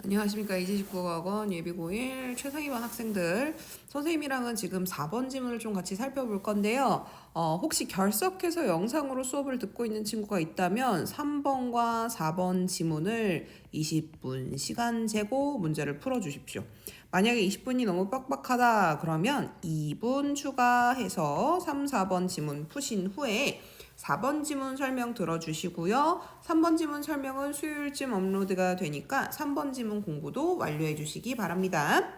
안녕하십니까. 이지식국어학원 예비고1 최상위반 학생들, 선생님이랑은 지금 4번 지문을 좀 같이 살펴볼 건데요. 혹시 결석해서 영상으로 수업을 듣고 있는 친구가 있다면 3번과 4번 지문을 20분 시간 재고 문제를 풀어주십시오. 만약에 20분이 너무 빡빡하다 그러면 2분 추가해서 3, 4번 지문 푸신 후에 4번 지문 설명 들어주시고요. 3번 지문 설명은 수요일쯤 업로드가 되니까 3번 지문 공부도 완료해 주시기 바랍니다.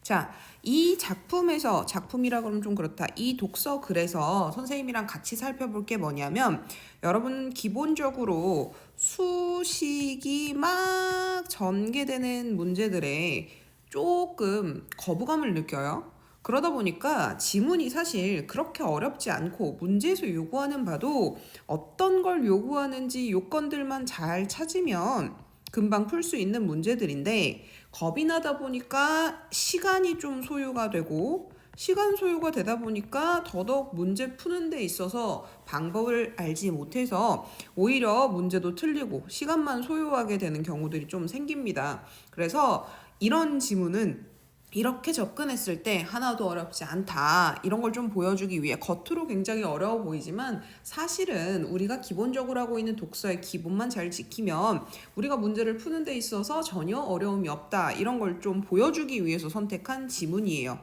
자, 이 작품에서, 작품이라 그러면 좀 그렇다. 이 독서 글에서 선생님이랑 같이 살펴볼 게 뭐냐면, 여러분 기본적으로 수식이 막 전개되는 문제들에 조금 거부감을 느껴요. 그러다 보니까 지문이 사실 그렇게 어렵지 않고 문제에서 요구하는 바도 어떤 걸 요구하는지 요건들만 잘 찾으면 금방 풀 수 있는 문제들인데, 겁이 나다 보니까 시간이 좀 소요가 되고, 시간 소요가 되다 보니까 더더욱 문제 푸는 데 있어서 방법을 알지 못해서 오히려 문제도 틀리고 시간만 소요하게 되는 경우들이 좀 생깁니다. 그래서 이런 지문은 이렇게 접근했을 때 하나도 어렵지 않다, 이런 걸 좀 보여주기 위해, 겉으로 굉장히 어려워 보이지만 사실은 우리가 기본적으로 하고 있는 독서의 기본만 잘 지키면 우리가 문제를 푸는 데 있어서 전혀 어려움이 없다, 이런 걸 좀 보여주기 위해서 선택한 지문이에요.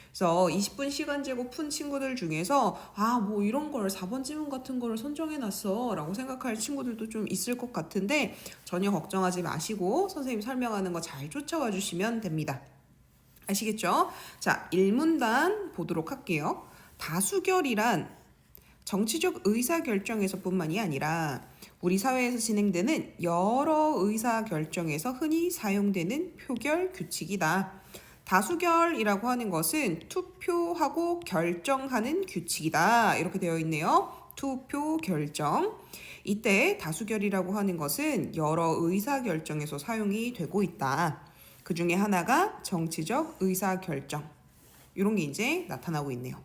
그래서 20분 시간 재고 푼 친구들 중에서 뭐 이런 걸 4번 지문 같은 걸 선정해놨어 라고 생각할 친구들도 좀 있을 것 같은데, 전혀 걱정하지 마시고 선생님 설명하는 거 잘 쫓아와 주시면 됩니다. 아시겠죠? 자, 1문단 보도록 할게요. 다수결이란 정치적 의사결정에서 뿐만이 아니라 우리 사회에서 진행되는 여러 의사결정에서 흔히 사용되는 표결 규칙이다. 다수결이라고 하는 것은 투표하고 결정하는 규칙이다, 이렇게 되어 있네요. 투표 결정. 이때 다수결이라고 하는 것은 여러 의사결정에서 사용이 되고 있다. 그 중에 하나가 정치적 의사결정, 이런 게 이제 나타나고 있네요.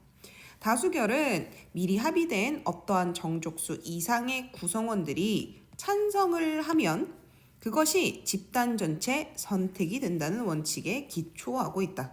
다수결은 미리 합의된 어떠한 정족수 이상의 구성원들이 찬성을 하면 그것이 집단 전체 선택이 된다는 원칙에 기초하고 있다.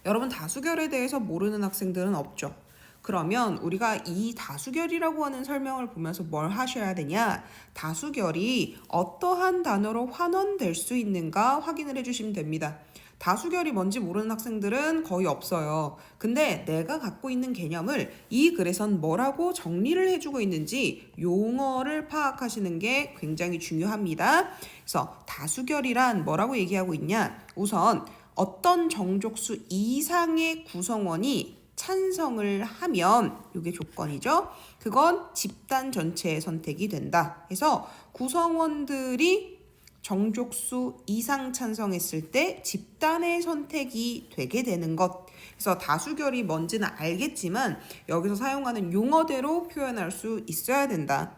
여러분, 다수결에 대해서 모르는 학생들은 없죠. 그러면 우리가 이 다수결이라고 하는 설명을 보면서 뭘 하셔야 되냐? 다수결이 어떠한 단어로 환원될 수 있는가 확인을 해주시면 됩니다. 다수결이 뭔지 모르는 학생들은 거의 없어요. 근데 내가 갖고 있는 개념을 이 글에선 뭐라고 정리를 해주고 있는지 용어를 파악하시는 게 굉장히 중요합니다. 그래서 다수결이란 뭐라고 얘기하고 있냐? 우선 어떤 정족수 이상의 구성원이 찬성을 하면, 이게 조건이죠. 그건 집단 전체의 선택이 된다. 그래서 구성원들이 정족수 이상 찬성했을 때 집단의 선택이 되게 되는 것. 그래서 다수결이 뭔지는 알겠지만 여기서 사용하는 용어대로 표현할 수 있어야 된다.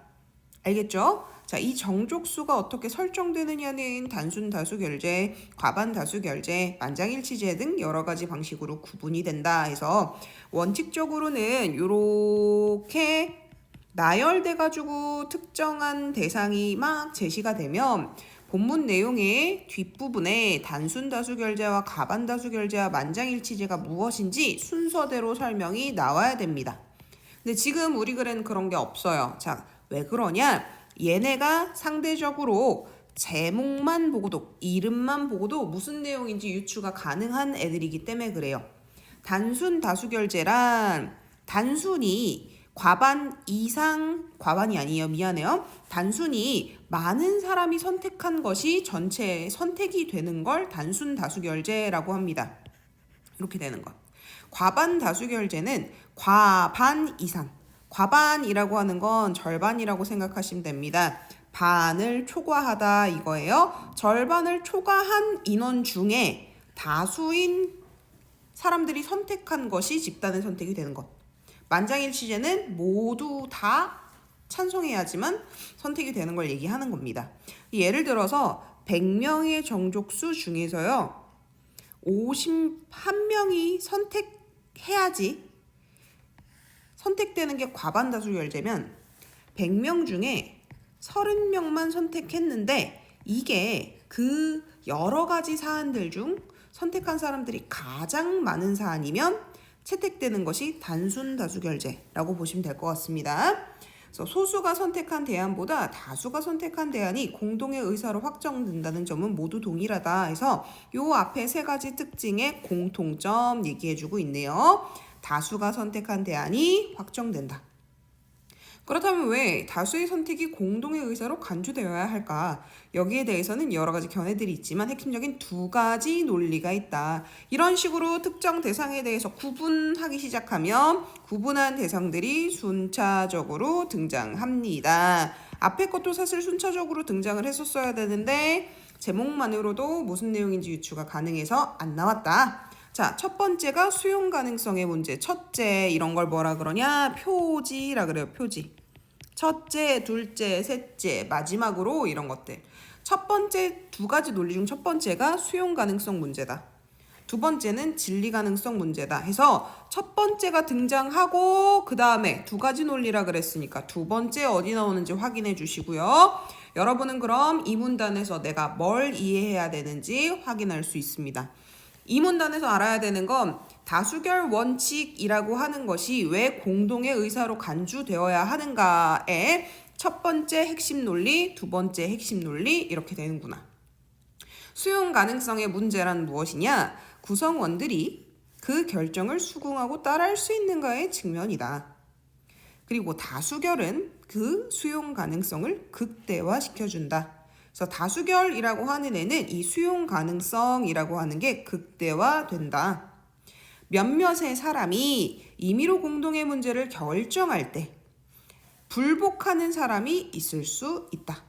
알겠죠? 자, 이 정족수가 어떻게 설정되느냐는 단순 다수결제, 과반 다수결제, 만장일치제 등 여러 가지 방식으로 구분이 된다 해서 원칙적으로는 이렇게 나열돼가지고 특정한 대상이 막 제시가 되면 본문 내용의 뒷부분에 단순 다수결제와 과반 다수결제와 만장일치제가 무엇인지 순서대로 설명이 나와야 됩니다. 근데 지금 우리 글에는 그런 게 없어요. 자, 왜 그러냐? 얘네가 상대적으로 제목만 보고도, 이름만 보고도 무슨 내용인지 유추가 가능한 애들이기 때문에 그래요. 단순 다수결제란 단순히 과반이 아니에요. 미안해요. 단순히 많은 사람이 선택한 것이 전체의 선택이 되는 걸 단순 다수결제라고 합니다. 이렇게 되는 것. 과반 다수결제는 과반 이상. 과반이라고 하는 건 절반이라고 생각하시면 됩니다. 반을 초과하다 이거예요. 절반을 초과한 인원 중에 다수인 사람들이 선택한 것이 집단의 선택이 되는 것. 만장일치제는 모두 다 찬성해야지만 선택이 되는 걸 얘기하는 겁니다. 예를 들어서 100명의 정족수 중에서요, 51명이 선택해야지 선택되는 게 과반 다수결제면 100명 중에 30명만 선택했는데 이게 그 여러 가지 사안들 중 선택한 사람들이 가장 많은 사안이면 채택되는 것이 단순 다수결제라고 보시면 될 것 같습니다. 그래서 소수가 선택한 대안보다 다수가 선택한 대안이 공동의 의사로 확정된다는 점은 모두 동일하다 해서 요 앞에 세 가지 특징의 공통점 얘기해주고 있네요. 다수가 선택한 대안이 확정된다. 그렇다면 왜 다수의 선택이 공동의 의사로 간주되어야 할까? 여기에 대해서는 여러 가지 견해들이 있지만 핵심적인 두 가지 논리가 있다. 이런 식으로 특정 대상에 대해서 구분하기 시작하면 구분한 대상들이 순차적으로 등장합니다. 앞에 것도 사실 순차적으로 등장을 했었어야 되는데 제목만으로도 무슨 내용인지 유추가 가능해서 안 나왔다. 자, 첫 번째가 수용 가능성의 문제. 첫째, 이런 걸 뭐라 그러냐? 표지라 그래요, 표지. 첫째, 둘째, 셋째, 마지막으로 이런 것들. 첫 번째 두 가지 논리 중 첫 번째가 수용 가능성 문제다. 두 번째는 진리 가능성 문제다 해서 첫 번째가 등장하고 그 다음에 두 가지 논리라 그랬으니까 두 번째 어디 나오는지 확인해 주시고요. 여러분은 그럼 이 문단에서 내가 뭘 이해해야 되는지 확인할 수 있습니다. 이 문단에서 알아야 되는 건 다수결 원칙이라고 하는 것이 왜 공동의 의사로 간주되어야 하는가에 첫 번째 핵심 논리, 두 번째 핵심 논리 이렇게 되는구나. 수용 가능성의 문제란 무엇이냐? 구성원들이 그 결정을 수긍하고 따라할 수 있는가의 측면이다. 그리고 다수결은 그 수용 가능성을 극대화시켜준다. 그래서 다수결이라고 하는 애는 이 수용 가능성이라고 하는 게 극대화된다. 몇몇의 사람이 임의로 공동의 문제를 결정할 때 불복하는 사람이 있을 수 있다.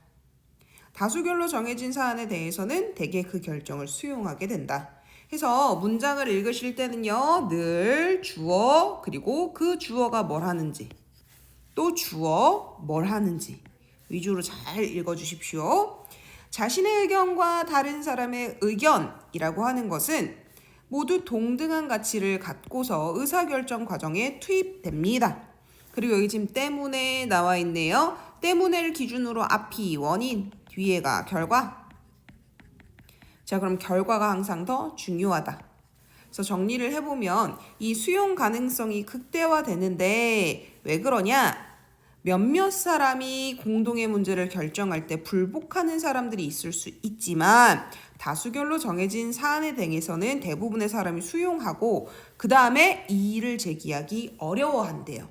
다수결로 정해진 사안에 대해서는 대개 그 결정을 수용하게 된다. 해서 문장을 읽으실 때는요, 늘 주어 그리고 그 주어가 뭘 하는지 또 주어 뭘 하는지 위주로 잘 읽어주십시오. 자신의 의견과 다른 사람의 의견이라고 하는 것은 모두 동등한 가치를 갖고서 의사결정 과정에 투입됩니다. 그리고 여기 지금 때문에 나와 있네요. 때문에를 기준으로 앞이 원인, 뒤에가 결과. 자, 그럼 결과가 항상 더 중요하다. 그래서 정리를 해보면 이 수용 가능성이 극대화되는데 왜 그러냐? 몇몇 사람이 공동의 문제를 결정할 때 불복하는 사람들이 있을 수 있지만 다수결로 정해진 사안에 대해서는 대부분의 사람이 수용하고 그 다음에 이의를 제기하기 어려워한대요.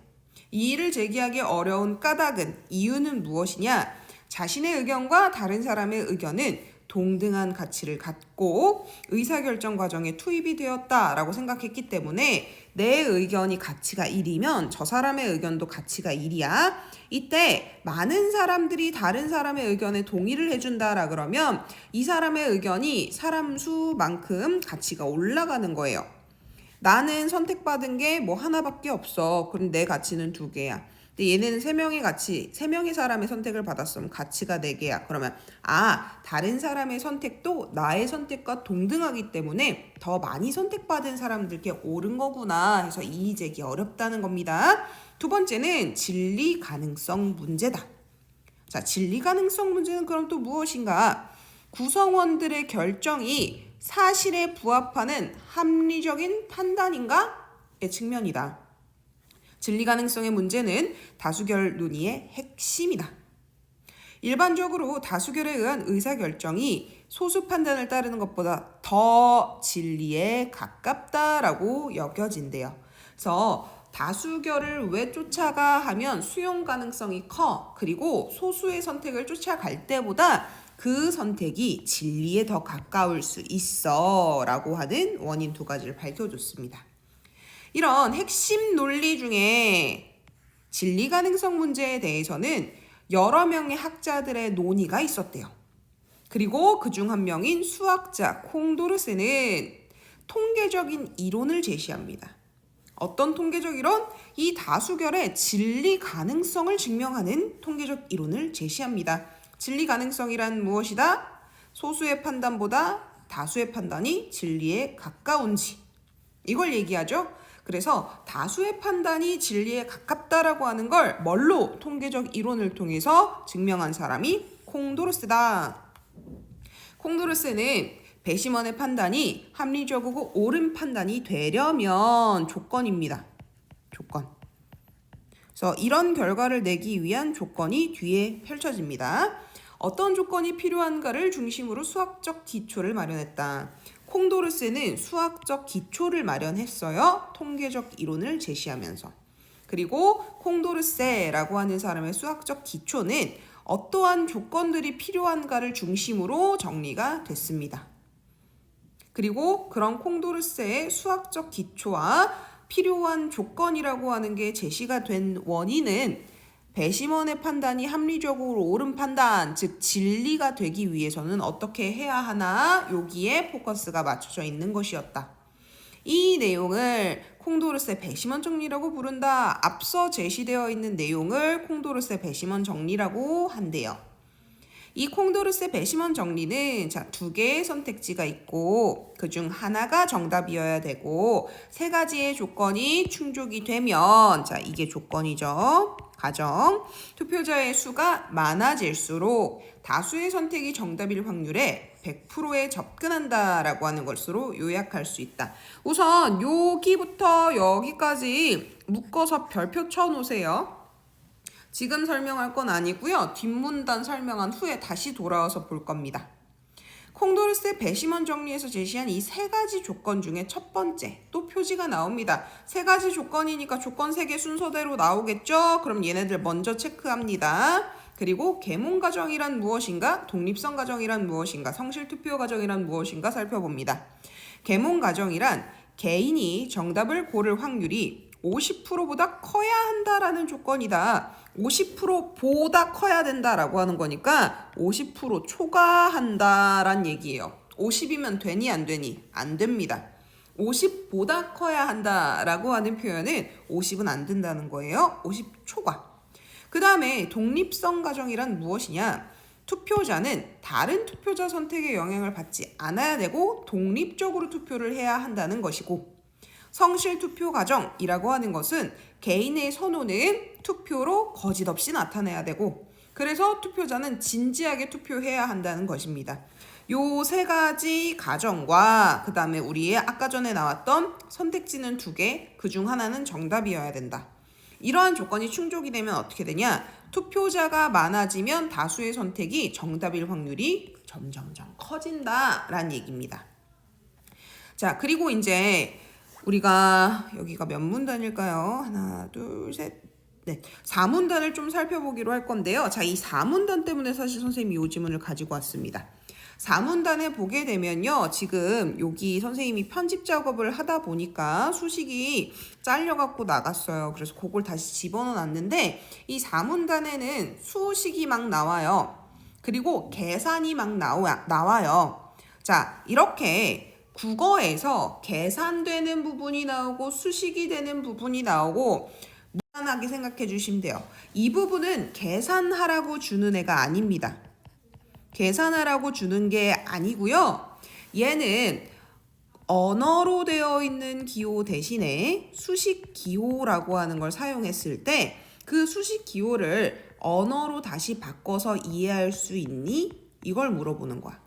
이의를 제기하기 어려운 까닭은 이유는 무엇이냐? 자신의 의견과 다른 사람의 의견은 동등한 가치를 갖고 의사결정 과정에 투입이 되었다라고 생각했기 때문에 내 의견이 가치가 1이면 저 사람의 의견도 가치가 1이야. 이때 많은 사람들이 다른 사람의 의견에 동의를 해준다라 그러면 이 사람의 의견이 사람 수만큼 가치가 올라가는 거예요. 나는 선택받은 게 뭐 하나밖에 없어. 그럼 내 가치는 2개야. 근데 얘네는 3명의 사람의 선택을 받았으면 가치가 4개야. 그러면 다른 사람의 선택도 나의 선택과 동등하기 때문에 더 많이 선택받은 사람들께 옳은 거구나 해서 이의 제기 어렵다는 겁니다. 두 번째는 진리 가능성 문제다. 자, 진리 가능성 문제는 그럼 또 무엇인가? 구성원들의 결정이 사실에 부합하는 합리적인 판단인가의 측면이다. 진리 가능성의 문제는 다수결 논의의 핵심이다. 일반적으로 다수결에 의한 의사결정이 소수 판단을 따르는 것보다 더 진리에 가깝다라고 여겨진대요. 그래서 다수결을 왜 쫓아가 하면 수용 가능성이 커. 그리고 소수의 선택을 쫓아갈 때보다 그 선택이 진리에 더 가까울 수 있어 라고 하는 원인 2가지를 밝혀줬습니다. 이런 핵심 논리 중에 진리 가능성 문제에 대해서는 여러 명의 학자들의 논의가 있었대요. 그리고 그중 한 명인 수학자 콩도르세는 통계적인 이론을 제시합니다. 어떤 통계적 이론? 이 다수결의 진리 가능성을 증명하는 통계적 이론을 제시합니다. 진리 가능성이란 무엇이다? 소수의 판단보다 다수의 판단이 진리에 가까운지 이걸 얘기하죠. 그래서 다수의 판단이 진리에 가깝다라고 하는 걸 뭘로? 통계적 이론을 통해서 증명한 사람이 콩도르세다. 콩도르세는 배심원의 판단이 합리적이고 옳은 판단이 되려면 조건입니다. 조건. 그래서 이런 결과를 내기 위한 조건이 뒤에 펼쳐집니다. 어떤 조건이 필요한가를 중심으로 수학적 기초를 마련했다. 콩도르세는 수학적 기초를 마련했어요. 통계적 이론을 제시하면서. 그리고 콩도르세라고 하는 사람의 수학적 기초는 어떠한 조건들이 필요한가를 중심으로 정리가 됐습니다. 그리고 그런 콩도르세의 수학적 기초와 필요한 조건이라고 하는 게 제시가 된 원인은 배심원의 판단이 합리적으로 옳은 판단, 즉 진리가 되기 위해서는 어떻게 해야 하나 여기에 포커스가 맞춰져 있는 것이었다. 이 내용을 콩도르세 배심원 정리라고 부른다. 앞서 제시되어 있는 내용을 콩도르세 배심원 정리라고 한대요. 이 콩도르세 배심원 정리는 두 개의 선택지가 있고 그중 하나가 정답이어야 되고 세 가지의 조건이 충족이 되면 이게 조건이죠. 가정. 투표자의 수가 많아질수록 다수의 선택이 정답일 확률에 100%에 접근한다라고 하는 것으로 요약할 수 있다. 우선 여기부터 여기까지 묶어서 별표 쳐놓으세요. 지금 설명할 건 아니고요. 뒷문단 설명한 후에 다시 돌아와서 볼 겁니다. 콩도르세 배심원 정리에서 제시한 이 세 가지 조건 중에 첫 번째, 또 표지가 나옵니다. 세 가지 조건이니까 조건 3개 순서대로 나오겠죠? 그럼 얘네들 먼저 체크합니다. 그리고 계몽 가정이란 무엇인가, 독립성 가정이란 무엇인가, 성실투표 가정이란 무엇인가 살펴봅니다. 계몽 가정이란 개인이 정답을 고를 확률이 50%보다 커야 한다라는 조건이다. 50%보다 커야 된다라고 하는 거니까 50% 초과한다란 얘기예요. 50이면 되니 안 되니? 안 됩니다. 50보다 커야 한다라고 하는 표현은 50은 안 된다는 거예요. 50 초과. 그 다음에 독립성 가정이란 무엇이냐? 투표자는 다른 투표자 선택에 영향을 받지 않아야 되고 독립적으로 투표를 해야 한다는 것이고, 성실 투표 과정이라고 하는 것은 개인의 선호는 투표로 거짓 없이 나타내야 되고 그래서 투표자는 진지하게 투표해야 한다는 것입니다. 요 세 가지 가정과 그 다음에 우리의 아까 전에 나왔던 선택지는 2개, 그중 하나는 정답이어야 된다. 이러한 조건이 충족이 되면 어떻게 되냐? 투표자가 많아지면 다수의 선택이 정답일 확률이 점점점 커진다라는 얘기입니다. 자, 그리고 이제 우리가 여기가 몇 문단일까요? 하나, 둘, 셋, 넷. 4문단을 좀 살펴보기로 할 건데요. 자, 이 4문단 때문에 사실 선생님이 요 지문을 가지고 왔습니다. 4문단에 보게 되면요. 지금 여기 선생님이 편집 작업을 하다 보니까 수식이 잘려갖고 나갔어요. 그래서 그걸 다시 집어넣어 놨는데 이 4문단에는 수식이 막 나와요. 그리고 계산이 막 나와요. 자, 이렇게 국어에서 계산되는 부분이 나오고 수식이 되는 부분이 나오고 무난하게 생각해 주시면 돼요. 이 부분은 계산하라고 주는 애가 아닙니다. 계산하라고 주는 게 아니고요. 얘는 언어로 되어 있는 기호 대신에 수식 기호라고 하는 걸 사용했을 때 그 수식 기호를 언어로 다시 바꿔서 이해할 수 있니? 이걸 물어보는 거야.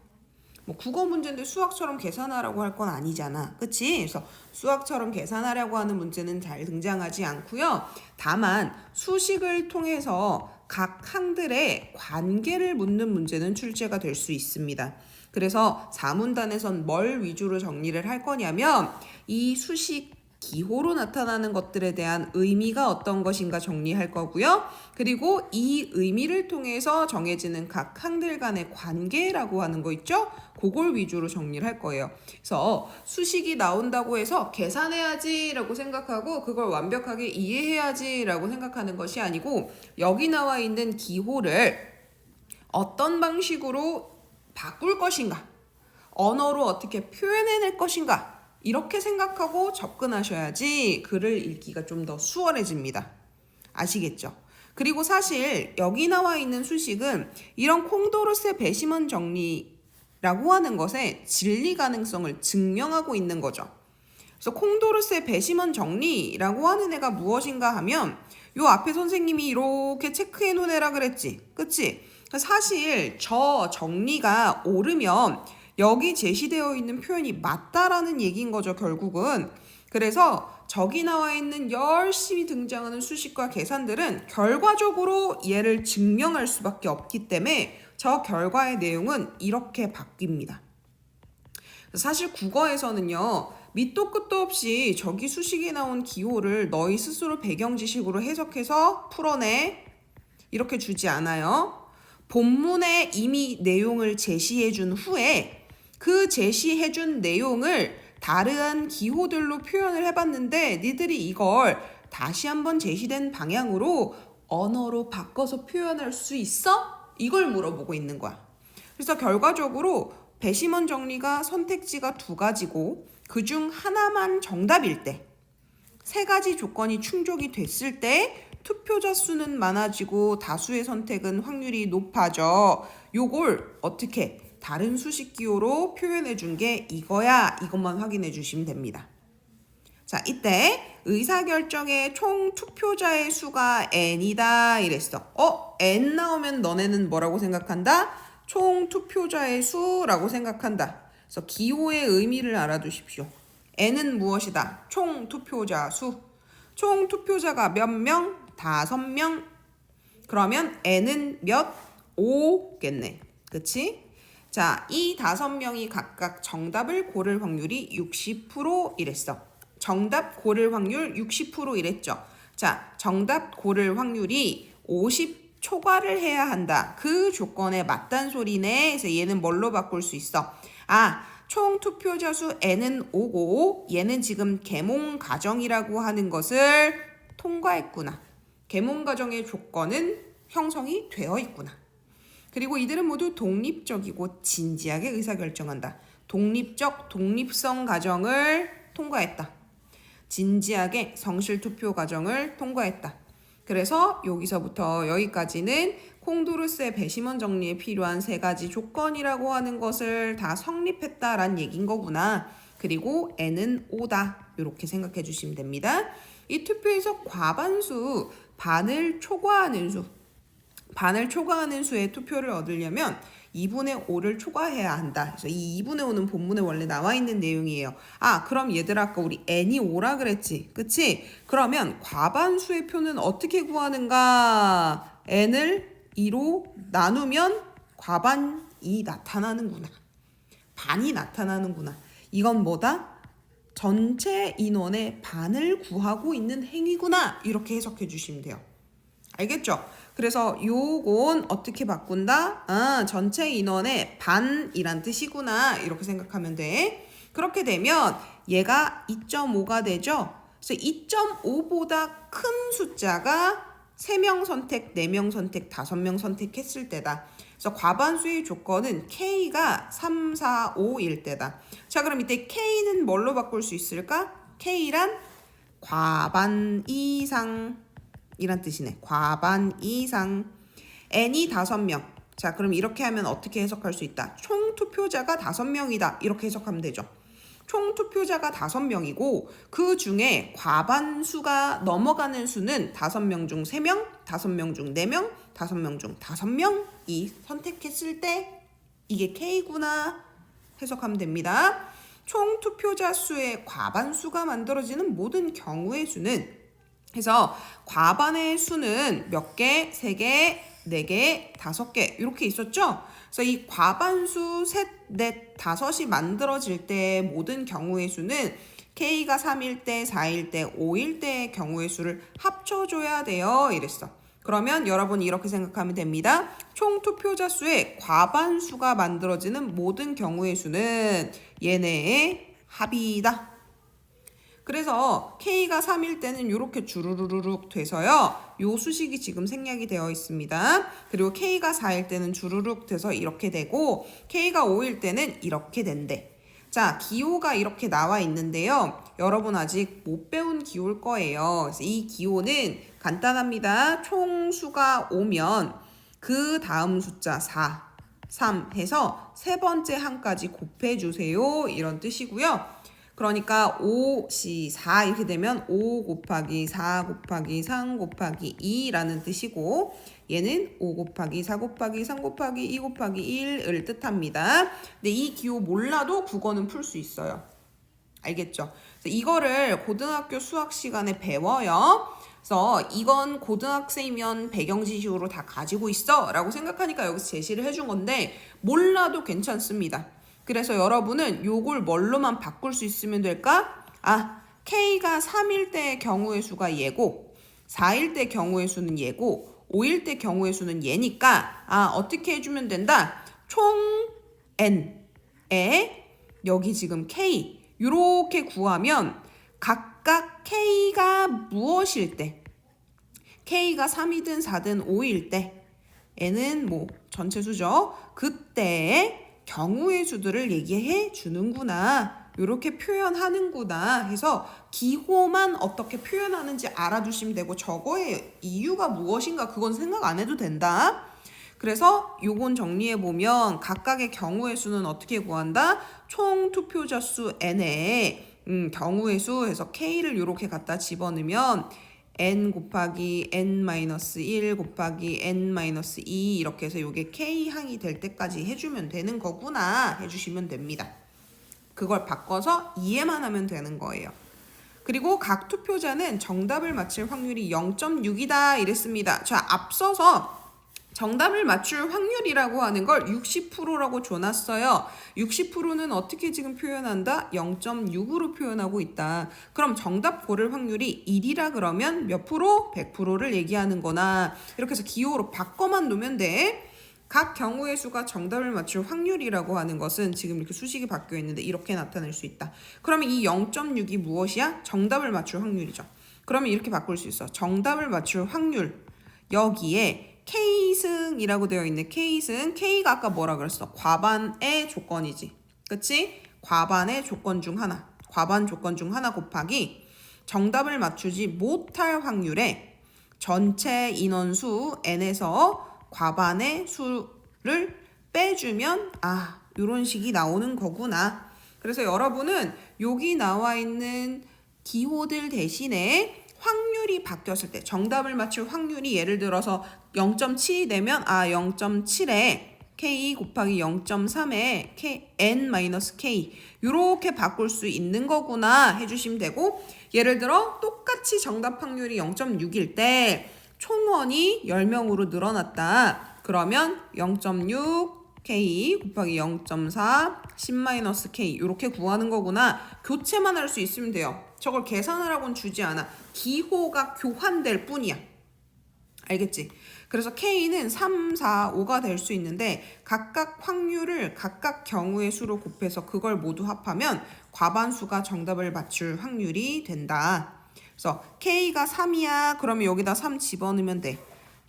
뭐 국어 문제인데 수학처럼 계산하라고 할 건 아니잖아. 그치? 그래서 수학처럼 계산하라고 하는 문제는 잘 등장하지 않고요. 다만 수식을 통해서 각 항들의 관계를 묻는 문제는 출제가 될 수 있습니다. 그래서 4문단에선 뭘 위주로 정리를 할 거냐면 이 수식 기호로 나타나는 것들에 대한 의미가 어떤 것인가 정리할 거고요. 그리고 이 의미를 통해서 정해지는 각 항들 간의 관계라고 하는 거 있죠? 그걸 위주로 정리를 할 거예요. 그래서 수식이 나온다고 해서 계산해야지 라고 생각하고 그걸 완벽하게 이해해야지 라고 생각하는 것이 아니고 여기 나와 있는 기호를 어떤 방식으로 바꿀 것인가, 언어로 어떻게 표현해낼 것인가, 이렇게 생각하고 접근하셔야지 글을 읽기가 좀 더 수월해집니다. 아시겠죠? 그리고 사실 여기 나와 있는 수식은 이런 콩도르세 배심원 정리라고 하는 것의 진리 가능성을 증명하고 있는 거죠. 그래서 콩도르세 배심원 정리라고 하는 애가 무엇인가 하면 요 앞에 선생님이 이렇게 체크해 놓은 애라 그랬지. 그치? 사실 저 정리가 옳으면 여기 제시되어 있는 표현이 맞다라는 얘기인 거죠, 결국은. 그래서 저기 나와 있는 열심히 등장하는 수식과 계산들은 결과적으로 얘를 증명할 수밖에 없기 때문에 저 결과의 내용은 이렇게 바뀝니다. 사실 국어에서는요, 밑도 끝도 없이 저기 수식에 나온 기호를 너희 스스로 배경 지식으로 해석해서 풀어내 이렇게 주지 않아요. 본문에 이미 내용을 제시해 준 후에 그 제시해 준 내용을 다른 기호들로 표현을 해봤는데 니들이 이걸 다시 한번 제시된 방향으로 언어로 바꿔서 표현할 수 있어? 이걸 물어보고 있는 거야. 그래서 결과적으로 배심원 정리가 선택지가 2가지고 그중 하나만 정답일 때, 3가지 조건이 충족이 됐을 때 투표자 수는 많아지고 다수의 선택은 확률이 높아져. 요걸 어떻게 다른 수식 기호로 표현해 준 게 이거야. 이것만 확인해 주시면 됩니다. 자, 이때 의사결정의 총 투표자의 수가 n이다 이랬어. n 나오면 너네는 뭐라고 생각한다? 총 투표자의 수라고 생각한다. 그래서 기호의 의미를 알아두십시오. n은 무엇이다? 총 투표자 수. 총 투표자가 몇 명? 5명. 그러면 n은 몇? 5겠네. 그치? 자, 이 5명이 각각 정답을 고를 확률이 60% 이랬어. 정답 고를 확률 60% 이랬죠. 자, 정답 고를 확률이 50 초과를 해야 한다. 그 조건에 맞단 소리네. 그래서 얘는 뭘로 바꿀 수 있어? 총 투표자 수 n은 5고 얘는 지금 계몽 가정이라고 하는 것을 통과했구나. 계몽 가정의 조건은 형성이 되어 있구나. 그리고 이들은 모두 독립적이고 진지하게 의사결정한다. 독립적, 독립성 가정을 통과했다. 진지하게 성실투표 과정을 통과했다. 그래서 여기서부터 여기까지는 콩두루스의 배심원 정리에 필요한 3가지 조건이라고 하는 것을 다 성립했다라는 얘기인 거구나. 그리고 n은 5다. 이렇게 생각해 주시면 됩니다. 이 투표에서 과반수, 반을 초과하는 수의 투표를 얻으려면 2분의 5를 초과해야 한다. 그래서 이 2분의 5는 본문에 원래 나와 있는 내용이에요. 그럼 얘들아 아까 우리 n이 5라 그랬지. 그치? 그러면 과반수의 표는 어떻게 구하는가? n을 2로 나누면 과반이 나타나는구나. 반이 나타나는구나. 이건 뭐다? 전체 인원의 반을 구하고 있는 행위구나. 이렇게 해석해 주시면 돼요. 알겠죠? 그래서 요건 어떻게 바꾼다? 전체 인원의 반이란 뜻이구나. 이렇게 생각하면 돼. 그렇게 되면 얘가 2.5가 되죠? 그래서 2.5보다 큰 숫자가 3명 선택, 4명 선택, 5명 선택했을 때다. 그래서 과반수의 조건은 K가 3, 4, 5일 때다. 자, 그럼 이때 K는 뭘로 바꿀 수 있을까? K란 과반 이상 이란 뜻이네. 과반 이상. n이 5명. 자, 그럼 이렇게 하면 어떻게 해석할 수 있다? 총 투표자가 5명이다. 이렇게 해석하면 되죠. 총 투표자가 5명이고 그 중에 과반수가 넘어가는 수는 5명 중 3명, 5명 중 4명, 5명 중 5명이 선택했을 때 이게 K구나 해석하면 됩니다. 총 투표자 수의 과반수가 만들어지는 모든 경우의 수는 그래서 과반의 수는 몇 개? 3개, 4개, 5개 이렇게 있었죠? 그래서 이 과반수 셋, 넷, 5이 만들어질 때 모든 경우의 수는 K가 3일 때, 4일 때, 5일 때의 경우의 수를 합쳐줘야 돼요. 이랬어. 그러면 여러분이 이렇게 생각하면 됩니다. 총 투표자 수의 과반수가 만들어지는 모든 경우의 수는 얘네의 합이다. 그래서 K가 3일 때는 이렇게 주르르륵 돼서요. 요 수식이 지금 생략이 되어 있습니다. 그리고 K가 4일 때는 주르륵 돼서 이렇게 되고 K가 5일 때는 이렇게 된대. 자, 기호가 이렇게 나와 있는데요. 여러분 아직 못 배운 기호일 거예요. 그래서 이 기호는 간단합니다. 총 수가 5면 그 다음 숫자 4, 3 해서 세 번째 한까지 곱해주세요. 이런 뜻이고요. 그러니까 5시 4 이렇게 되면 5 곱하기 4 곱하기 3 곱하기 2라는 뜻이고 얘는 5 곱하기 4 곱하기 3 곱하기 2 곱하기 1을 뜻합니다. 근데 이 기호 몰라도 국어는 풀 수 있어요. 알겠죠? 그래서 이거를 고등학교 수학 시간에 배워요. 그래서 이건 고등학생이면 배경 지식으로 다 가지고 있어 라고 생각하니까 여기서 제시를 해준 건데 몰라도 괜찮습니다. 그래서 여러분은 요걸 뭘로만 바꿀 수 있으면 될까? K가 3일 때의 경우의 수가 얘고 4일 때 경우의 수는 얘고 5일 때 경우의 수는 얘니까 어떻게 해주면 된다? 총 N에 여기 지금 K 이렇게 구하면 각각 K가 무엇일 때 K가 3이든 4든 5일 때 N은 뭐 전체 수죠. 그때의 경우의 수들을 얘기해 주는구나. 이렇게 표현하는구나 해서 기호만 어떻게 표현하는지 알아두시면 되고 저거의 이유가 무엇인가 그건 생각 안 해도 된다. 그래서 요건 정리해보면 각각의 경우의 수는 어떻게 구한다? 총 투표자 수 N에 경우의 수 해서 K를 이렇게 갖다 집어넣으면 N 곱하기 N-1 곱하기 N-2 이렇게 해서 요게 K항이 될 때까지 해주면 되는 거구나 해주시면 됩니다. 그걸 바꿔서 이해만 하면 되는 거예요. 그리고 각 투표자는 정답을 맞힐 확률이 0.6이다 이랬습니다. 자, 앞서서 정답을 맞출 확률이라고 하는 걸 60%라고 줘놨어요. 60%는 어떻게 지금 표현한다? 0.6으로 표현하고 있다. 그럼 정답 고를 확률이 1이라 그러면 몇 프로? 100%를 얘기하는 거나 이렇게 해서 기호로 바꿔만 놓으면 돼. 각 경우의 수가 정답을 맞출 확률이라고 하는 것은 지금 이렇게 수식이 바뀌어 있는데 이렇게 나타낼 수 있다. 그러면 이 0.6이 무엇이야? 정답을 맞출 확률이죠. 그러면 이렇게 바꿀 수 있어. 정답을 맞출 확률 여기에 K승이라고 되어 있는 K승, K가 아까 뭐라 그랬어? 과반의 조건이지. 그치? 과반의 조건 중 하나. 과반 조건 중 하나 곱하기 정답을 맞추지 못할 확률에 전체 인원수 N에서 과반의 수를 빼주면 이런 식이 나오는 거구나. 그래서 여러분은 여기 나와 있는 기호들 대신에 확률이 바뀌었을 때 정답을 맞출 확률이 예를 들어서 0.7이 되면 0.7에 K 곱하기 0.3에 N-K 이렇게 바꿀 수 있는 거구나 해주시면 되고 예를 들어 똑같이 정답 확률이 0.6일 때 총원이 10명으로 늘어났다. 그러면 0.6 K 곱하기 0.4 10-K 이렇게 구하는 거구나. 교체만 할 수 있으면 돼요. 저걸 계산하라고는 주지 않아. 기호가 교환될 뿐이야. 알겠지? 그래서 K는 3, 4, 5가 될 수 있는데 각각 확률을 각각 경우의 수로 곱해서 그걸 모두 합하면 과반수가 정답을 맞출 확률이 된다. 그래서 K가 3이야. 그러면 여기다 3 집어넣으면 돼.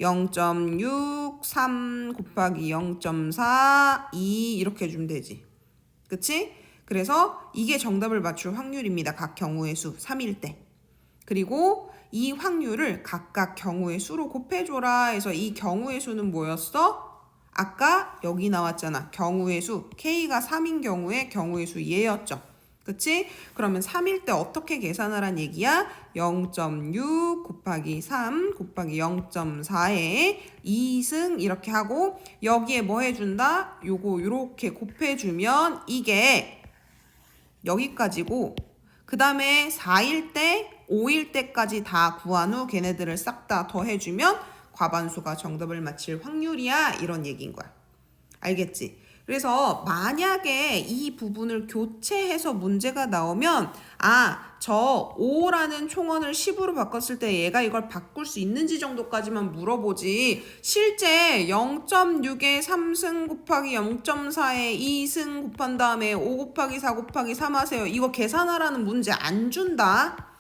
0.6, 3 곱하기 0.4, 2 이렇게 해주면 되지. 그치? 그래서 이게 정답을 맞출 확률입니다. 각 경우의 수 3일 때. 그리고 이 확률을 각각 경우의 수로 곱해줘라 해서 이 경우의 수는 뭐였어? 아까 여기 나왔잖아. 경우의 수. K가 3인 경우에 경우의 수 얘였죠. 그치? 그러면 3일 때 어떻게 계산하란 얘기야? 0.6 곱하기 3 곱하기 0.4에 2승 이렇게 하고 여기에 뭐 해준다? 요거 요렇게 곱해주면 이게 여기까지고 그 다음에 4일 때 5일 때까지 다 구한 후 걔네들을 싹 다 더해주면 과반수가 정답을 맞힐 확률이야 이런 얘기인 거야. 알겠지? 그래서 만약에 이 부분을 교체해서 문제가 나오면 저 5라는 총원을 10으로 바꿨을 때 얘가 이걸 바꿀 수 있는지 정도까지만 물어보지 실제 0.6에 3승 곱하기 0.4에 2승 곱한 다음에 5 곱하기 4 곱하기 3 하세요. 이거 계산하라는 문제 안 준다.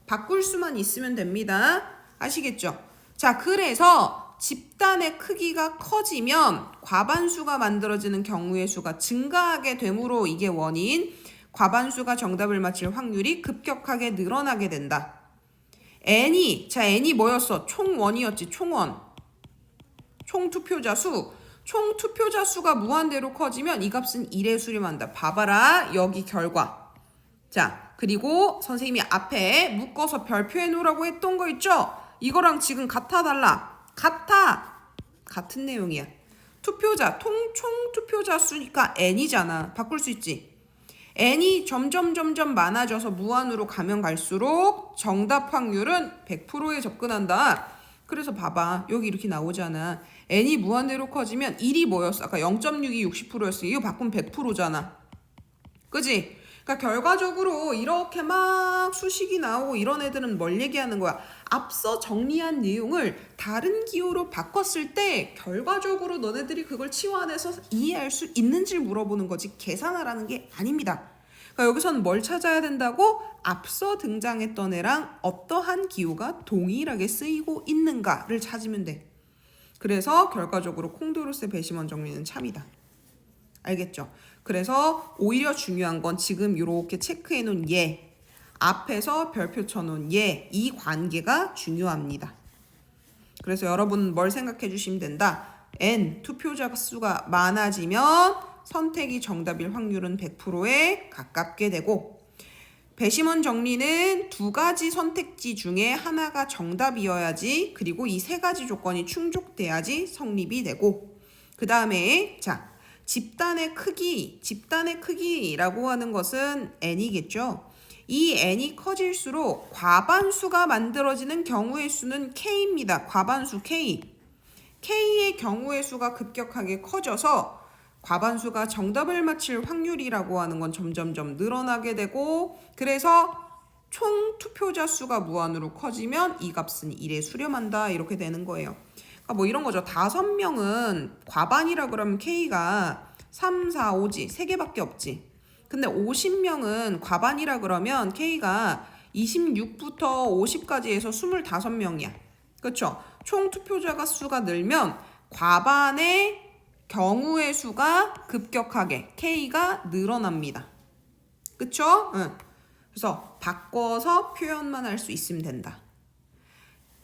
바꿀 수만 있으면 됩니다. 아시겠죠? 자, 그래서 집단의 크기가 커지면 과반수가 만들어지는 경우의 수가 증가하게 되므로 이게 원인, 과반수가 정답을 맞힐 확률이 급격하게 늘어나게 된다. N이 뭐였어? 총원이었지, 총원. 총투표자 수. 총투표자 수가 무한대로 커지면 이 값은 1에 수렴한다. 봐봐라, 여기 결과. 자, 그리고 선생님이 앞에 묶어서 별표해 놓으라고 했던 거 있죠? 이거랑 지금 같아 달라? 같아! 같은 내용이야. 투표자, 총 투표자 수니까 n이잖아. 바꿀 수 있지? n이 점점 많아져서 무한으로 가면 갈수록 정답 확률은 100%에 접근한다. 그래서 봐봐. 여기 이렇게 나오잖아. n이 무한대로 커지면 1이 뭐였어? 아까 0.6이 60%였어. 이거 바꾸면 100%잖아. 그지? 그러니까 결과적으로 이렇게 막 수식이 나오고 이런 애들은 뭘 얘기하는 거야? 앞서 정리한 내용을 다른 기호로 바꿨을 때 결과적으로 너네들이 그걸 치환해서 이해할 수 있는지 물어보는 거지 계산하라는 게 아닙니다. 그러니까 여기서는 뭘 찾아야 된다고? 앞서 등장했던 애랑 어떠한 기호가 동일하게 쓰이고 있는가를 찾으면 돼. 그래서 결과적으로 콩도르세 배심원 정리는 참이다. 알겠죠? 그래서 오히려 중요한 건 지금 이렇게 체크해 놓은 얘, 앞에서 별표 쳐놓은 얘, 이 관계가 중요합니다. 그래서 여러분 뭘 생각해 주시면 된다. n, 투표자 수가 많아지면 선택이 정답일 확률은 100%에 가깝게 되고, 배심원 정리는 두 가지 선택지 중에 하나가 정답이어야지, 그리고 이 세 가지 조건이 충족돼야지 성립이 되고, 그 다음에 자, 집단의 크기라고 하는 것은 n이겠죠. 이 n이 커질수록 과반수가 만들어지는 경우의 수는 k입니다. 과반수 k. k의 경우의 수가 급격하게 커져서 과반수가 정답을 맞힐 확률이라고 하는 건 점점점 늘어나게 되고, 그래서 총 투표자 수가 무한으로 커지면 이 값은 1에 수렴한다, 이렇게 되는 거예요. 그러니까 뭐 이런 거죠. 5명은 과반이라 그러면 K가 3, 4, 5지. 3개밖에 없지. 근데 50명은 과반이라 그러면 K가 26부터 50까지 해서 25명이야. 그렇죠? 총 투표자가 수가 늘면 과반의 경우의 수가 급격하게 K가 늘어납니다. 그쵸? 응. 그래서 바꿔서 표현만 할 수 있으면 된다.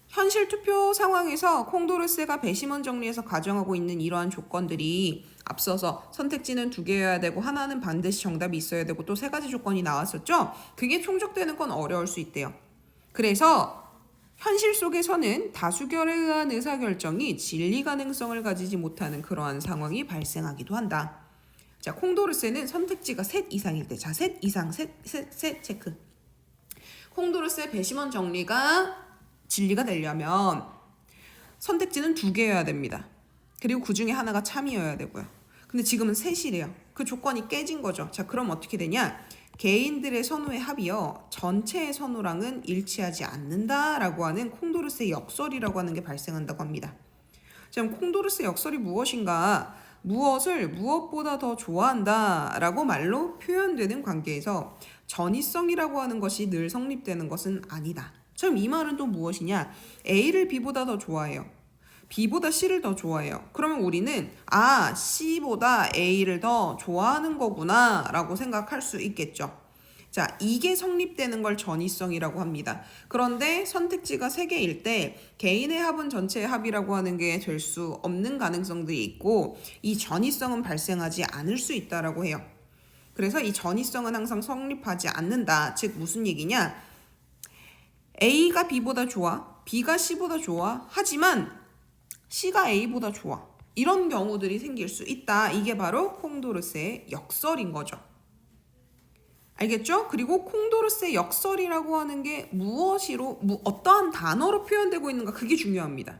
현실 투표 상황에서 콩도르세가 배심원 정리에서 가정하고 있는 이러한 조건들이 앞서서 선택지는 2개여야 되고 하나는 반드시 정답이 있어야 되고 또 3가지 조건이 나왔었죠? 그게 충족되는 건 어려울 수 있대요. 그래서 현실 속에서는 다수결에 의한 의사결정이 진리 가능성을 가지지 못하는 그러한 상황이 발생하기도 한다. 자, 콩도르세는 선택지가 셋 이상일 때, 자, 셋 이상, 셋 체크. 콩도르세 배심원 정리가 진리가 되려면 선택지는 2개여야 됩니다. 그리고 그 중에 하나가 참이어야 되고요. 근데 지금은 셋이래요. 그 조건이 깨진 거죠. 자, 그럼 어떻게 되냐? 개인들의 선호의 합이요, 전체의 선호랑은 일치하지 않는다라고 하는 콩도르세 역설이라고 하는 게 발생한다고 합니다. 자, 그럼 콩도르세 역설이 무엇인가? 무엇을 무엇보다 더 좋아한다라고 말로 표현되는 관계에서 전이성이라고 하는 것이 늘 성립되는 것은 아니다. 그럼 이 말은 또 무엇이냐? A를 B보다 더 좋아해요. B보다 C를 더 좋아해요. 그러면 우리는 C보다 A를 더 좋아하는 거구나 라고 생각할 수 있겠죠. 자, 이게 성립되는 걸 전이성이라고 합니다. 그런데 선택지가 3개일 때 개인의 합은 전체의 합이라고 하는 게 될 수 없는 가능성들이 있고, 이 전이성은 발생하지 않을 수 있다라고 해요. 그래서 이 전이성은 항상 성립하지 않는다. 즉 무슨 얘기냐? A가 B보다 좋아, B가 C보다 좋아, 하지만 C가 A보다 좋아. 이런 경우들이 생길 수 있다. 이게 바로 콩도르세의 역설인 거죠. 알겠죠? 그리고 콩도르세 역설이라고 하는 게 무엇으로, 어떠한 단어로 표현되고 있는가, 그게 중요합니다.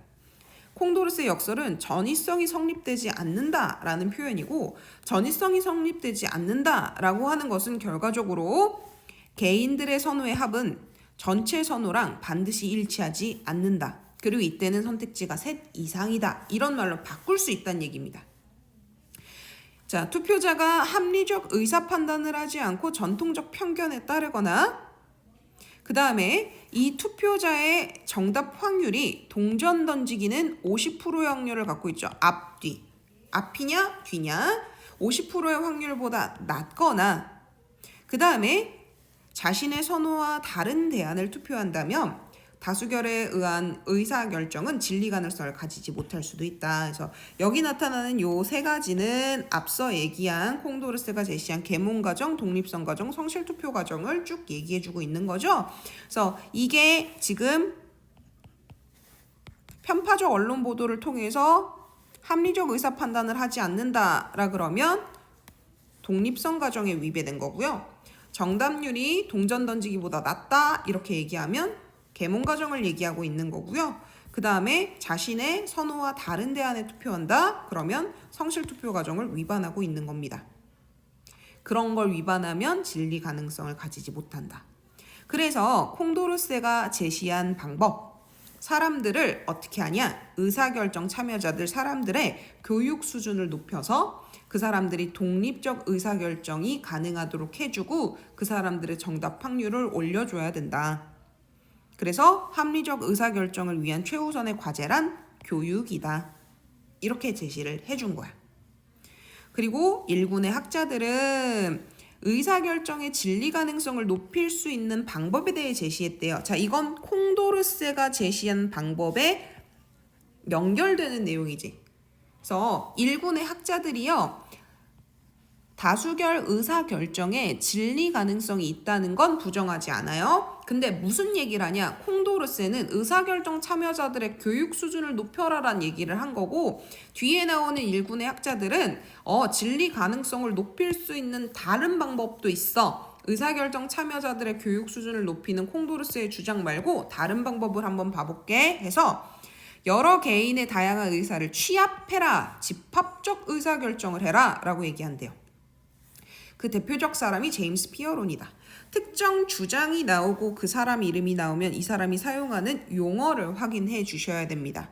콩도르세 역설은 전이성이 성립되지 않는다라는 표현이고, 전이성이 성립되지 않는다라고 하는 것은 결과적으로 개인들의 선호의 합은 전체 선호랑 반드시 일치하지 않는다. 그리고 이때는 선택지가 셋 이상이다. 이런 말로 바꿀 수 있다는 얘기입니다. 자, 투표자가 합리적 의사 판단을 하지 않고 전통적 편견에 따르거나, 그 다음에 이 투표자의 정답 확률이 동전 던지기는 50%의 확률을 갖고 있죠. 앞뒤. 앞이냐 뒤냐 50%의 확률보다 낮거나, 그 다음에 자신의 선호와 다른 대안을 투표한다면 다수결에 의한 의사결정은 진리 가능성을 가지지 못할 수도 있다. 그래서 여기 나타나는 요 세 가지는 앞서 얘기한 콩도르스가 제시한 계몽과정, 독립성 과정, 성실투표 과정을 쭉 얘기해주고 있는 거죠. 그래서 이게 지금 편파적 언론 보도를 통해서 합리적 의사 판단을 하지 않는다라 그러면 독립성 과정에 위배된 거고요. 정답률이 동전 던지기보다 낮다 이렇게 얘기하면 계몽 과정을 얘기하고 있는 거고요. 그 다음에 자신의 선호와 다른 대안에 투표한다 그러면 성실 투표 과정을 위반하고 있는 겁니다. 그런 걸 위반하면 진리 가능성을 가지지 못한다. 그래서 콩도르세가 제시한 방법, 사람들을 어떻게 하냐? 의사결정 참여자들 사람들의 교육 수준을 높여서 그 사람들이 독립적 의사결정이 가능하도록 해주고 그 사람들의 정답 확률을 올려줘야 된다. 그래서 합리적 의사결정을 위한 최우선의 과제란 교육이다. 이렇게 제시를 해준 거야. 그리고 일군의 학자들은 의사결정의 진리 가능성을 높일 수 있는 방법에 대해 제시했대요. 자, 이건 콩도르세가 제시한 방법에 연결되는 내용이지. 그래서 일군의 학자들이요. 다수결 의사결정에 진리 가능성이 있다는 건 부정하지 않아요. 근데 무슨 얘기를 하냐? 콩도르세는 의사결정 참여자들의 교육 수준을 높여라라는 얘기를 한 거고 뒤에 나오는 일군의 학자들은 진리 가능성을 높일 수 있는 다른 방법도 있어. 의사결정 참여자들의 교육 수준을 높이는 콩도르세의 주장 말고 다른 방법을 한번 봐볼게 해서 여러 개인의 다양한 의사를 취합해라. 집합적 의사결정을 해라 라고 얘기한대요. 그 대표적 사람이 제임스 피어론이다. 특정 주장이 나오고 그 사람 이름이 나오면 이 사람이 사용하는 용어를 확인해 주셔야 됩니다.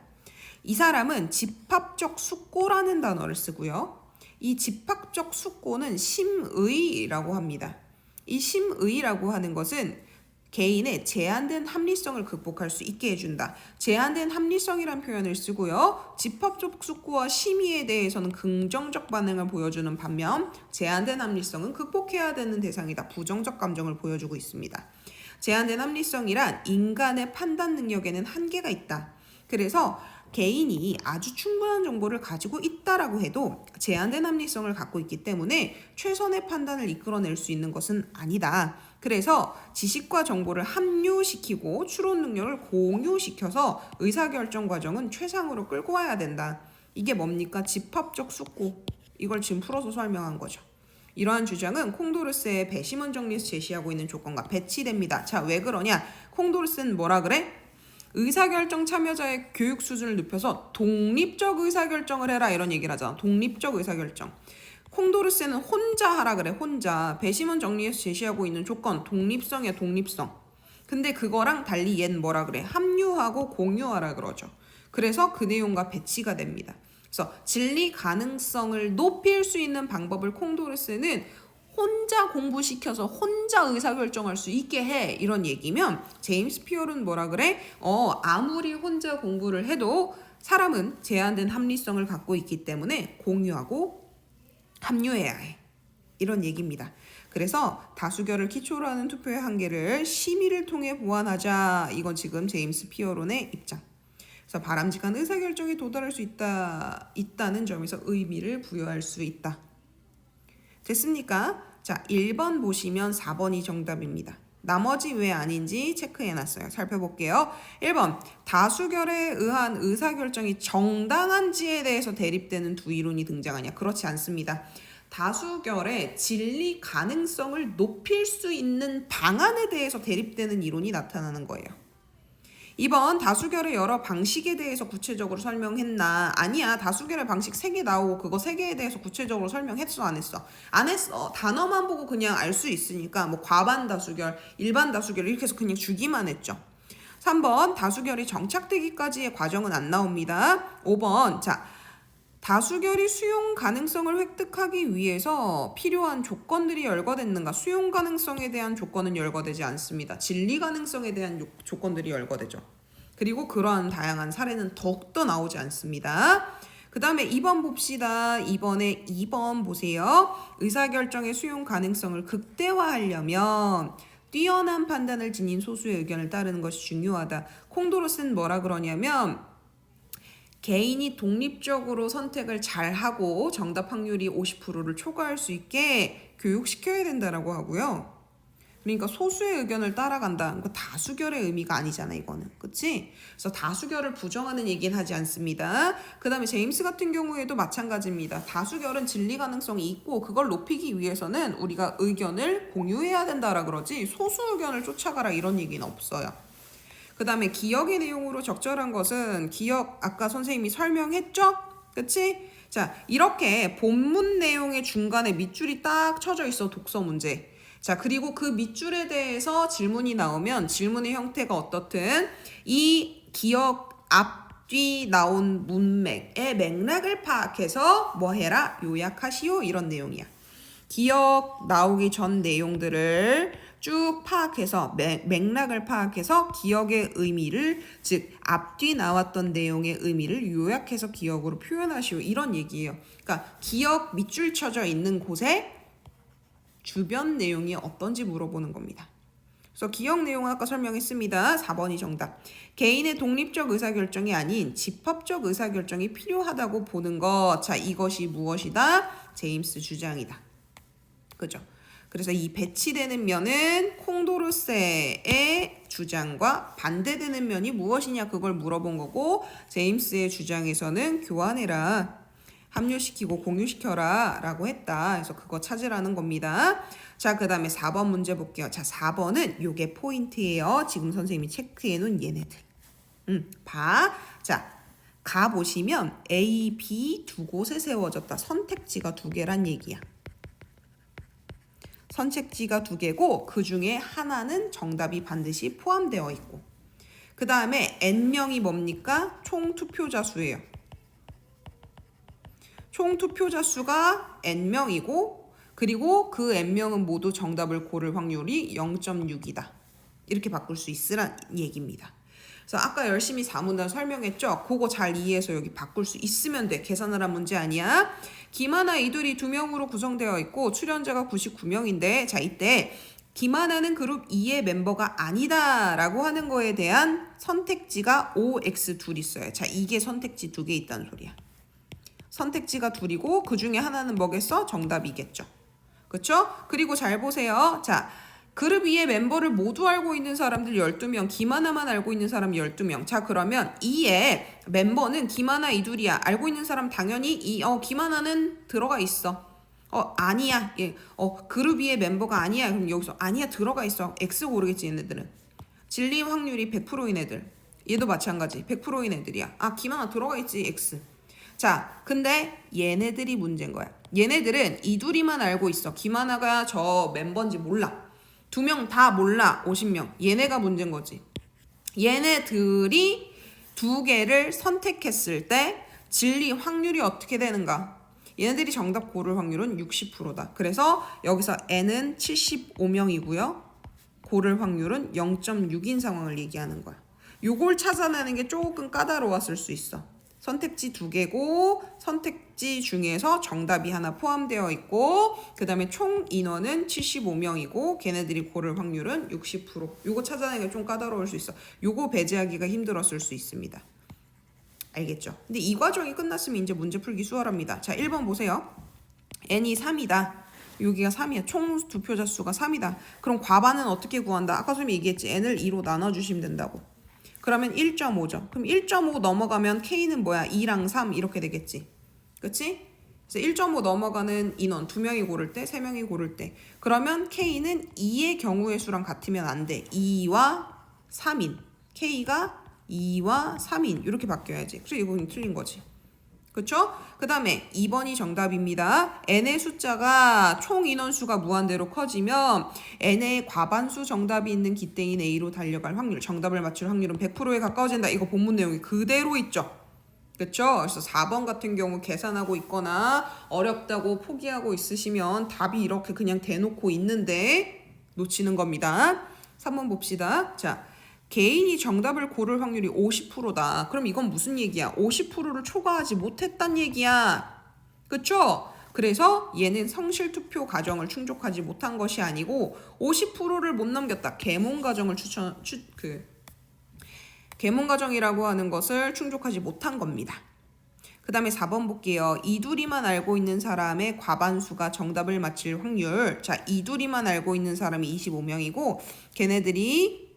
이 사람은 집합적 숙고라는 단어를 쓰고요. 이 집합적 숙고는 심의라고 합니다. 이 심의라고 하는 것은 개인의 제한된 합리성을 극복할 수 있게 해준다. 제한된 합리성이란 표현을 쓰고요. 집합적 숙고와 심의에 대해서는 긍정적 반응을 보여주는 반면 제한된 합리성은 극복해야 되는 대상이다. 부정적 감정을 보여주고 있습니다. 제한된 합리성이란 인간의 판단 능력에는 한계가 있다. 그래서 개인이 아주 충분한 정보를 가지고 있다라고 해도 제한된 합리성을 갖고 있기 때문에 최선의 판단을 이끌어낼 수 있는 것은 아니다. 그래서 지식과 정보를 합류시키고 추론 능력을 공유시켜서 의사결정 과정은 최상으로 끌고 와야 된다. 이게 뭡니까? 집합적 숙고. 이걸 지금 풀어서 설명한 거죠. 이러한 주장은 콩도르세의 배심원 정리에서 제시하고 있는 조건과 배치됩니다. 자, 왜 그러냐? 콩도르세는 뭐라 그래? 의사결정 참여자의 교육 수준을 높여서 독립적 의사결정을 해라 이런 얘기를 하잖아. 독립적 의사결정. 콩도르세는 혼자 하라 그래. 혼자. 배심원 정리에서 제시하고 있는 조건 독립성이야. 독립성. 근데 그거랑 달리 얘는 뭐라 그래? 합류하고 공유하라 그러죠. 그래서 그 내용과 배치가 됩니다. 그래서 진리 가능성을 높일 수 있는 방법을 콩도르세는 혼자 공부시켜서 혼자 의사결정할 수 있게 해 이런 얘기면 제임스 피어는 뭐라 그래? 아무리 혼자 공부를 해도 사람은 제한된 합리성을 갖고 있기 때문에 공유하고 합류해야 해. 이런 얘기입니다. 그래서 다수결을 기초로 하는 투표의 한계를 심의를 통해 보완하자. 이건 지금 제임스 피어론의 입장. 그래서 바람직한 의사결정에 도달할 수 있다는 점에서 의미를 부여할 수 있다. 됐습니까? 자, 1번 보시면 4번이 정답입니다. 나머지 왜 아닌지 체크해놨어요. 살펴볼게요. 1번, 다수결에 의한 의사결정이 정당한지에 대해서 대립되는 두 이론이 등장하냐? 그렇지 않습니다. 다수결의 진리 가능성을 높일 수 있는 방안에 대해서 대립되는 이론이 나타나는 거예요. 2번, 다수결의 여러 방식에 대해서 구체적으로 설명했나? 아니야. 다수결의 방식 3개 나오고 그거 3개에 대해서 구체적으로 설명했어? 안 했어? 안 했어. 단어만 보고 그냥 알 수 있으니까 뭐 과반 다수결, 일반 다수결 이렇게 해서 그냥 주기만 했죠. 3번, 다수결이 정착되기까지의 과정은 안 나옵니다. 5번, 자, 다수결이 수용 가능성을 획득하기 위해서 필요한 조건들이 열거됐는가? 수용 가능성에 대한 조건은 열거되지 않습니다. 진리 가능성에 대한 조건들이 열거되죠. 그리고 그러한 다양한 사례는 더욱더 나오지 않습니다. 그 다음에 2번 봅시다. 2번 보세요. 의사결정의 수용 가능성을 극대화하려면 뛰어난 판단을 지닌 소수의 의견을 따르는 것이 중요하다. 콩도로스는 뭐라 그러냐면 개인이 독립적으로 선택을 잘하고 정답 확률이 50%를 초과할 수 있게 교육시켜야 된다라고 하고요. 그러니까 소수의 의견을 따라간다. 그러니까 다수결의 의미가 아니잖아 이거는. 그치? 그래서 다수결을 부정하는 얘기는 하지 않습니다. 그 다음에 제임스 같은 경우에도 마찬가지입니다. 다수결은 진리 가능성이 있고 그걸 높이기 위해서는 우리가 의견을 공유해야 된다라 그러지 소수 의견을 쫓아가라 이런 얘기는 없어요. 그 다음에 기억의 내용으로 적절한 것은 기억 아까 선생님이 설명했죠? 그치? 자, 이렇게 본문 내용의 중간에 밑줄이 딱 쳐져 있어 독서 문제. 자, 그리고 그 밑줄에 대해서 질문이 나오면 질문의 형태가 어떻든 이 기억 앞뒤 나온 문맥의 맥락을 파악해서 뭐 해라? 요약하시오 이런 내용이야. 기억 나오기 전 내용들을 쭉 파악해서 맥락을 파악해서 기억의 의미를 즉 앞뒤 나왔던 내용의 의미를 요약해서 기억으로 표현하시오 이런 얘기예요. 그러니까 기억 밑줄 쳐져 있는 곳에 주변 내용이 어떤지 물어보는 겁니다. 그래서 기억 내용은 아까 설명했습니다. 4번이 정답. 개인의 독립적 의사결정이 아닌 집합적 의사결정이 필요하다고 보는 것. 자, 이것이 무엇이다? 제임스 주장이다. 그죠? 그래서 이 배치되는 면은 콩도르세의 주장과 반대되는 면이 무엇이냐 그걸 물어본 거고 제임스의 주장에서는 교환해라. 합류시키고 공유시켜라 라고 했다. 그래서 그거 찾으라는 겁니다. 자, 그 다음에 4번 문제 볼게요. 자, 4번은 요게 포인트예요. 지금 선생님이 체크해 놓은 얘네들. 봐. 자, 가보시면 A, B 두 곳에 세워졌다. 선택지가 두 개란 얘기야. 선택지가 두 개고 그 중에 하나는 정답이 반드시 포함되어 있고 그 다음에 N명이 뭡니까? 총 투표자 수예요. 총 투표자 수가 N명이고 그리고 그 N명은 모두 정답을 고를 확률이 0.6이다. 이렇게 바꿀 수 있으란 얘기입니다. 그래서 아까 열심히 4문단 설명했죠? 그거 잘 이해해서 여기 바꿀 수 있으면 돼. 계산을 한 문제 아니야. 김하나 이둘이 2명으로 구성되어 있고 출연자가 99명인데 자 이때 김하나는 그룹 2의 멤버가 아니다 라고 하는 거에 대한 선택지가 OX 둘 있어요. 자 이게 선택지 두 개 있다는 소리야. 선택지가 둘이고 그 중에 하나는 뭐겠어? 정답이겠죠. 그쵸? 그리고 잘 보세요. 자 그룹 2의 멤버를 모두 알고 있는 사람들 12명, 김하나만 알고 있는 사람 12명. 자 그러면 2의 멤버는 김하나 이둘이야. 알고 있는 사람 당연히 김하나는 들어가 있어. 아니야. 예. 그룹 2의 멤버가 아니야. 그럼 여기서 아니야 들어가 있어. X 고르겠지 얘네들은. 진리 확률이 100%인 애들. 얘도 마찬가지. 100%인 애들이야. 김하나 들어가 있지 X. 자 근데 얘네들이 문제인 거야. 얘네들은 이둘이만 알고 있어. 김하나가 저 멤버인지 몰라. 2명 다 몰라. 50명. 얘네가 문제인 거지. 얘네들이 두 개를 선택했을 때 진리 확률이 어떻게 되는가? 얘네들이 정답 고를 확률은 60%다. 그래서 여기서 N은 75명이고요. 고를 확률은 0.6인 상황을 얘기하는 거야. 요걸 찾아내는 게 조금 까다로웠을 수 있어. 선택지 두 개고 선택지 중에서 정답이 하나 포함되어 있고 그 다음에 총 인원은 75명이고 걔네들이 고를 확률은 60%. 요거 찾아내기가 좀 까다로울 수 있어. 요거 배제하기가 힘들었을 수 있습니다. 알겠죠? 근데 이 과정이 끝났으면 이제 문제 풀기 수월합니다. 자 1번 보세요. n이 3이다. 여기가 3이야. 총 투표자 수가 3이다. 그럼 과반은 어떻게 구한다? 아까 선생님이 얘기했지. n을 2로 나눠주시면 된다고. 그러면 1.5죠. 그럼 1.5 넘어가면 K는 뭐야? 2랑 3 이렇게 되겠지. 그치? 그래서 1.5 넘어가는 인원 2명이 고를 때 3명이 고를 때 그러면 K는 2의 경우의 수랑 같으면 안 돼. 2와 3인. K가 2와 3인 이렇게 바뀌어야지. 그래서 이건 틀린 거지. 그쵸? 그 다음에 2번이 정답입니다. n의 숫자가 총 인원수가 무한대로 커지면 n의 과반수 정답이 있는 기대인 A로 달려갈 확률, 정답을 맞출 확률은 100%에 가까워진다. 이거 본문 내용이 그대로 있죠. 그쵸? 그래서 4번 같은 경우 계산하고 있거나 어렵다고 포기하고 있으시면 답이 이렇게 그냥 대놓고 있는데 놓치는 겁니다. 3번 봅시다. 자. 개인이 정답을 고를 확률이 50%다. 그럼 이건 무슨 얘기야? 50%를 초과하지 못했단 얘기야. 그쵸? 그래서 얘는 성실투표 과정을 충족하지 못한 것이 아니고 50%를 못 넘겼다. 계몽 과정을 계몽 과정이라고 하는 것을 충족하지 못한 겁니다. 그 다음에 4번 볼게요. 이두리만 알고 있는 사람의 과반수가 정답을 맞힐 확률. 자, 이두리만 알고 있는 사람이 25명이고 걔네들이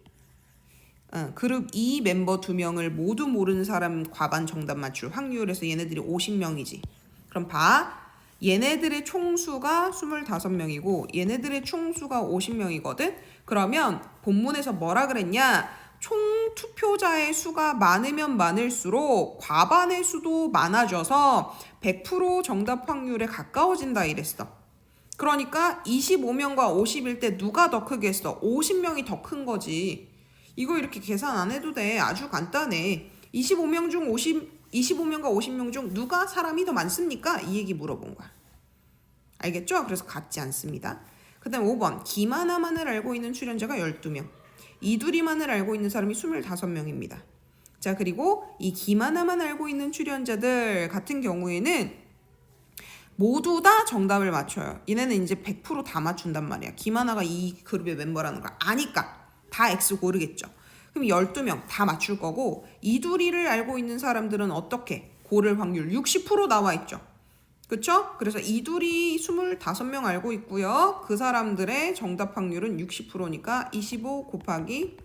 그룹 2 멤버 2명을 모두 모르는 사람 과반 정답 맞출 확률에서 얘네들이 50명이지. 그럼 봐. 얘네들의 총수가 25명이고 얘네들의 총수가 50명이거든. 그러면 본문에서 뭐라 그랬냐? 총 투표자의 수가 많으면 많을수록 과반의 수도 많아져서 100% 정답 확률에 가까워진다 이랬어. 그러니까 25명과 50일 때 누가 더 크겠어? 50명이 더 큰 거지. 이거 이렇게 계산 안 해도 돼. 아주 간단해. 25명과 50명 중 누가 사람이 더 많습니까? 이 얘기 물어본 거야. 알겠죠? 그래서 같지 않습니다. 그 다음 5번. 김하나만을 알고 있는 출연자가 12명. 이두리만을 알고 있는 사람이 25명입니다. 자, 그리고 이 김하나만 알고 있는 출연자들 같은 경우에는 모두 다 정답을 맞춰요. 얘네는 이제 100% 다 맞춘단 말이야. 김하나가 이 그룹의 멤버라는 걸 아니까 다 X 고르겠죠. 그럼 12명 다 맞출 거고 이두리를 알고 있는 사람들은 어떻게? 고를 확률 60% 나와 있죠. 그쵸? 그래서 이두리 25명 알고 있고요. 그 사람들의 정답 확률은 60%니까 25 곱하기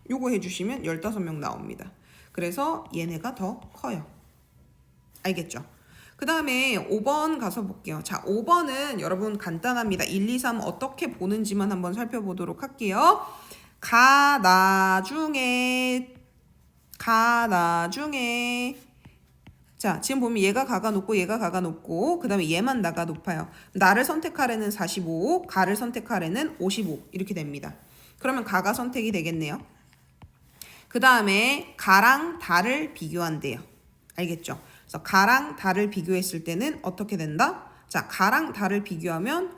요거 해주시면 15명 나옵니다. 그래서 얘네가 더 커요. 알겠죠? 그 다음에 5번 가서 볼게요. 자, 5번은 여러분 간단합니다. 1, 2, 3 어떻게 보는지만 한번 살펴보도록 할게요. 나중에 자, 지금 보면 얘가 가가 높고 얘가 가가 높고 그 다음에 얘만 나가 높아요. 나를 선택하래는 45, 가를 선택하래는 55 이렇게 됩니다. 그러면 가가 선택이 되겠네요. 그 다음에 가랑 다를 비교한대요. 알겠죠? 그래서 가랑 다를 비교했을 때는 어떻게 된다? 자, 가랑 다를 비교하면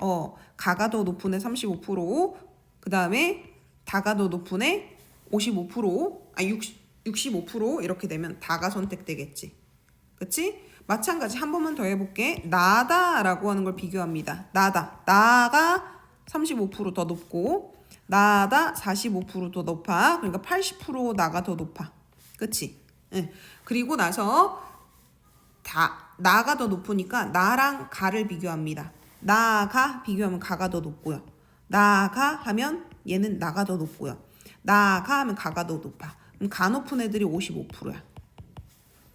가가 더 높은 애 35%, 그 다음에 다가 더 높은 애 65% 이렇게 되면 다가 선택되겠지. 그치? 마찬가지 한 번만 더 해볼게. 나다라고 하는 걸 비교합니다. 나가 35% 더 높고 나다 45% 더 높아. 그러니까 80% 나가 더 높아. 그치? 응. 그리고 나서 나가 더 높으니까 나랑 가를 비교합니다. 나가 비교하면 가가 더 높고요. 나가 하면 얘는 나가 더 높고요. 나가 하면 가가 더 높아. 그럼 가 높은 애들이 55%야.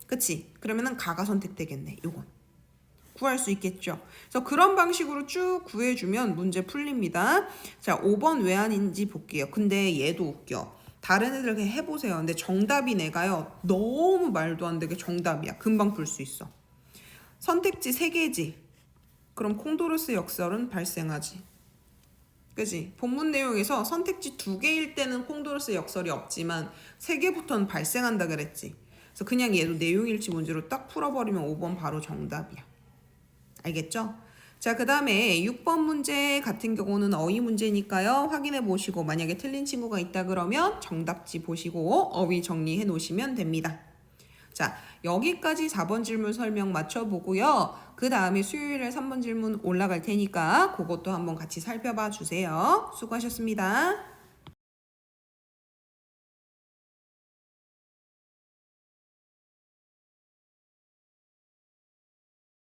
그치? 그러면은 가가 선택되겠네. 요건 구할 수 있겠죠. 그래서 그런 방식으로 쭉 구해주면 문제 풀립니다. 자, 5번 왜 아닌지 볼게요. 근데 얘도 웃겨. 다른 애들 그냥 해보세요. 근데 정답이 내가요 너무 말도 안 되게 정답이야. 금방 풀 수 있어. 선택지 3개지. 그럼 콩도르스 역설은 발생하지. 그치? 본문 내용에서 선택지 2개일 때는 콩도르스 역설이 없지만 3개부터는 발생한다 그랬지. 그래서 그냥 얘도 내용 일치 문제로 딱 풀어버리면 5번 바로 정답이야. 알겠죠? 자, 그 다음에 6번 문제 같은 경우는 어휘 문제니까요. 확인해 보시고 만약에 틀린 친구가 있다 그러면 정답지 보시고 어휘 정리해 놓으시면 됩니다. 자, 여기까지 4번 질문 설명 맞춰보고요. 그 다음에 수요일에 3번 질문 올라갈 테니까 그것도 한번 같이 살펴봐 주세요. 수고하셨습니다.